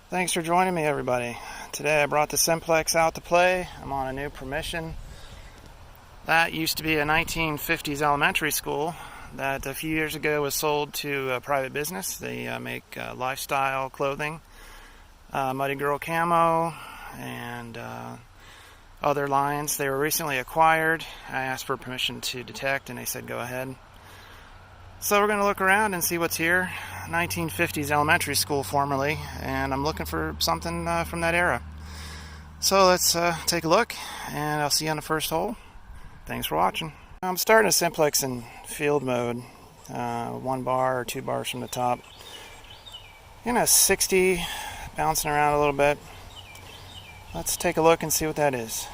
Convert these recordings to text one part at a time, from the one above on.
Thanks for joining me, everybody. Today I brought the Simplex out to play. I'm on a new permission. That used to be a 1950s elementary school that a few years ago was sold to a private business. They make lifestyle clothing, Muddy Girl camo, and other lines. They were recently acquired. I asked for permission to detect and they said go ahead. So we're going to look around and see what's here. 1950s elementary school formerly, and I'm looking for something from that era. So let's take a look, and I'll see you on the first hole. Thanks for watching. I'm starting a Simplex in field mode, 1 bar or 2 bars from the top. In a 60, bouncing around a little bit. Let's take a look and see what that is.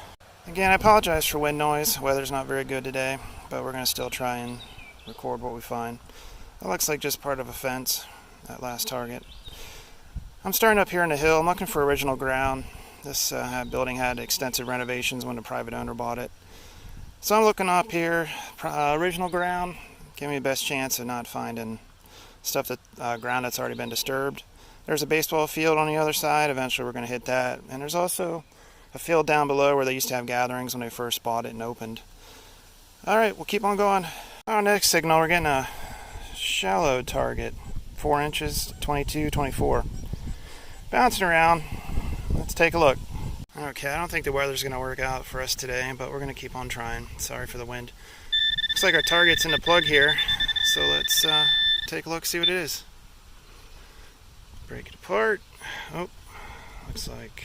Again, I apologize for wind noise. Weather's not very good today, but we're going to still try and record what we find. That looks like just part of a fence, that last target. I'm starting up here in the hill. I'm looking for original ground. This building had extensive renovations when the private owner bought it. So I'm looking up here, original ground. Give me the best chance of not finding stuff that ground that's already been disturbed. There's a baseball field on the other side. Eventually we're going to hit that. And there's also a field down below where they used to have gatherings when they first bought it and opened. Alright, we'll keep on going. Our next signal, we're getting a shallow target, 4 inches, 22, 24. Bouncing around. Let's take a look. Okay, I don't think the weather's going to work out for us today, but we're going to keep on trying. Sorry for the wind. Looks like our target's in the plug here, so let's take a look, see what it is. Break it apart. Oh, looks like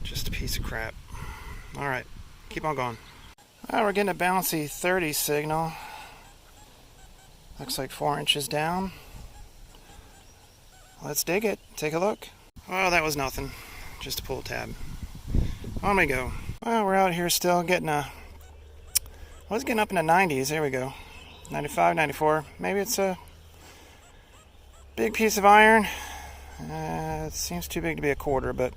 just a piece of crap. Alright, keep on going. We're getting a bouncy 30 signal. Looks like 4 inches down. Let's dig it. Take a look. Oh, that was nothing. Just a pull tab. On we go. Well, we're out here still getting I was getting up in the 90s. There we go. 95, 94. Maybe it's a big piece of iron. It seems too big to be a quarter, but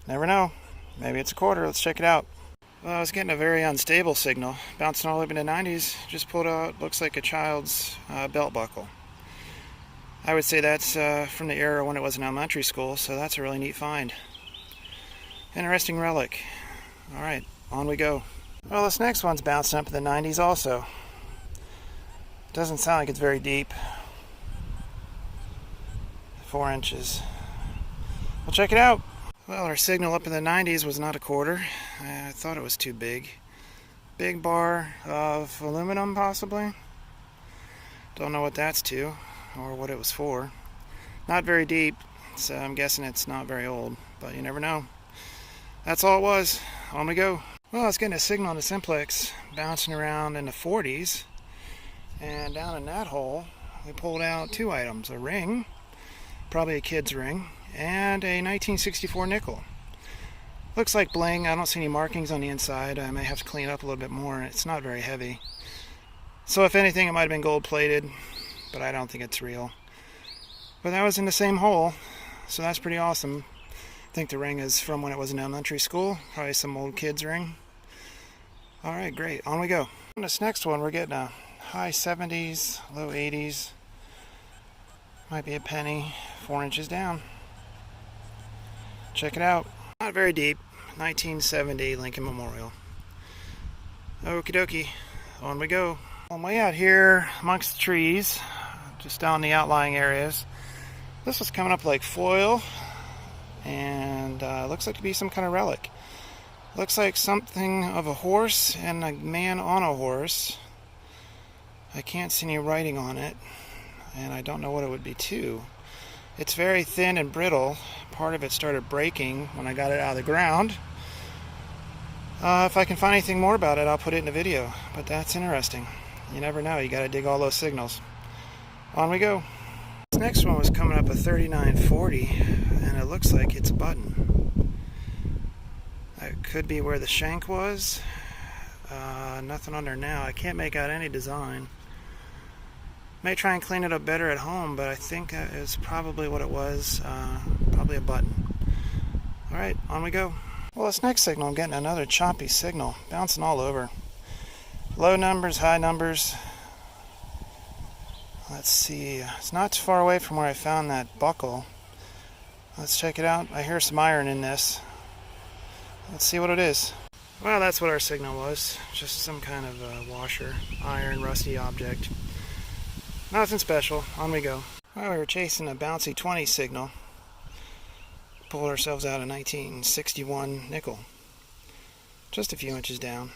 never know. Maybe it's a quarter. Let's check it out. Well, I was getting a very unstable signal, bouncing all over in the 90s. Just pulled out, looks like a child's belt buckle. I would say that's from the era when it was an elementary school, so that's a really neat find. Interesting relic. Alright, on we go. Well, this next one's bouncing up in the 90s also. Doesn't sound like it's very deep. 4 inches. We'll check it out. Well, our signal up in the 90s was not a quarter. I thought it was too big. Big bar of aluminum, possibly. Don't know what that's to, or what it was for. Not very deep, so I'm guessing it's not very old, but you never know. That's all it was. On we go. Well, I was getting a signal on the Simplex, bouncing around in the 40s, and down in that hole, we pulled out 2 items. A ring, probably a kid's ring, and a 1964 nickel. Looks like bling. I don't see any markings on the inside. I may have to clean it up a little bit more. It's not very heavy. So if anything, it might have been gold plated, but I don't think it's real. But that was in the same hole, so that's pretty awesome. I think the ring is from when it was in elementary school. Probably some old kid's ring. Alright, great. On we go. On this next one, we're getting a high 70s, low 80s. Might be a penny, 4 inches down. Check it out. Not very deep. 1970 Lincoln Memorial. Okie dokie. On we go. I'm way out here amongst the trees, just down in the outlying areas. This was coming up like foil, and looks like to be some kind of relic. Looks like something of a horse and a man on a horse. I can't see any writing on it, and I don't know what it would be to. It's very thin and brittle. Part of it started breaking when I got it out of the ground. If I can find anything more about it, I'll put it in the video. But that's interesting. You never know. You got to dig all those signals. On we go. This next one was coming up a 3940, and it looks like it's a button. That could be where the shank was. Nothing on there now. I can't make out any design. May try and clean it up better at home, but I think that is probably what it was. Probably a button. Alright, on we go. Well, this next signal, I'm getting another choppy signal, bouncing all over. Low numbers, high numbers. Let's see, it's not too far away from where I found that buckle. Let's check it out. I hear some iron in this. Let's see what it is. Well, that's what our signal was. Just some kind of washer, iron, rusty object. Nothing special. On we go. Well, we were chasing a bouncy 20 signal. Pulled ourselves out a 1961 nickel. Just a few inches down.